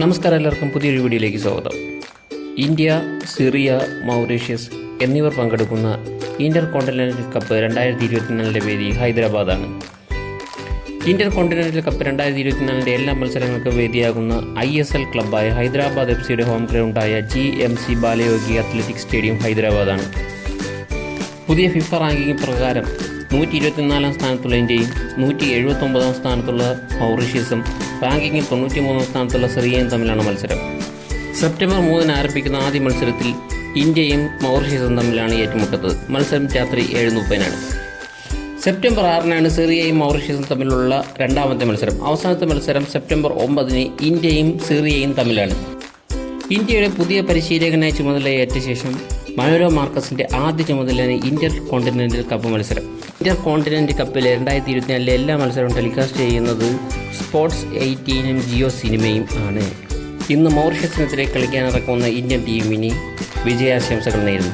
നമസ്കാരം, എല്ലാവർക്കും പുതിയൊരു വീഡിയോയിലേക്ക് സ്വാഗതം. ഇന്ത്യ, സിറിയ, മൗറീഷ്യസ് എന്നിവർ പങ്കെടുക്കുന്ന ഇന്റർ കോണ്ടിനെൻ്റൽ കപ്പ് 2024 വേദി ഹൈദരാബാദാണ്. ഇന്റർ കോണ്ടിനെൻ്റൽ കപ്പ് 2024 എല്ലാ മത്സരങ്ങൾക്കും വേദിയാകുന്ന ISL ക്ലബ്ബായ ഹൈദരാബാദ് FC ഹോം ഗ്രൗണ്ടായ GMC ബാലയോഗി അത്ലറ്റിക് സ്റ്റേഡിയം ഹൈദരാബാദാണ്. പുതിയ ഫിഫ റാങ്കിംഗ് പ്രകാരം 124 സ്ഥാനത്തുള്ള ഇന്ത്യയും 179 സ്ഥാനത്തുള്ള മൗറീഷ്യസും റാങ്കിങ്ങിൽ 93 സ്ഥാനത്തുള്ള സിറിയയും തമ്മിലാണ് മത്സരം. സെപ്റ്റംബർ 3 ആരംഭിക്കുന്ന ആദ്യ മത്സരത്തിൽ ഇന്ത്യയും മൗറീഷ്യസും തമ്മിലാണ് ഏറ്റുമുട്ടുന്നത്. മത്സരം രാത്രി 7:30 സെപ്റ്റംബർ 6 സിറിയയും മൗറീഷ്യസും തമ്മിലുള്ള രണ്ടാമത്തെ മത്സരം. അവസാനത്തെ മത്സരം സെപ്റ്റംബർ 9 ഇന്ത്യയും സിറിയയും തമ്മിലാണ്. ഇന്ത്യയുടെ പുതിയ പരിശീലകനായി ചുമതലയേറ്റ ശേഷം മനോരോ മാർക്കസിൻ്റെ ആദ്യ ചുമതലയാണ് ഇന്റർ കോണ്ടിനെൻ്റൽ കപ്പ് മത്സരം. ഇന്റർ കോണ്ടിനെൻ്റൽ കപ്പിലെ 2024 എല്ലാ മത്സരവും ടെലികാസ്റ്റ് ചെയ്യുന്നത് സ്പോർട്സ് 18 ജിയോ സിനിമയും ആണ്. ഇന്ന് മൗറീഷ്യസിനെതിരെ കളിക്കാനിറക്കുന്ന ഇന്ത്യൻ ടീമിന് വിജയാശംസകൾ നേരുന്നു.